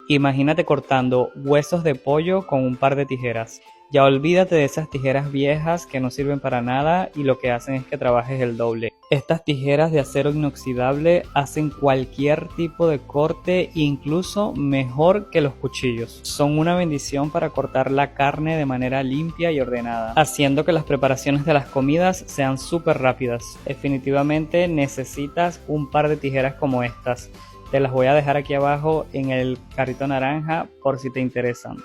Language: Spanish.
Imagínate cortando huesos de pollo con un par de tijeras. Ya olvídate de esas tijeras viejas que no sirven para nada y lo que hacen es que trabajes el doble. Estas tijeras de acero inoxidable hacen cualquier tipo de corte, incluso mejor que los cuchillos. Son una bendición para cortar la carne de manera limpia y ordenada, haciendo que las preparaciones de las comidas sean súper rápidas. Definitivamente necesitas un par de tijeras como estas. Te las voy a dejar aquí abajo en el carrito naranja por si te interesan.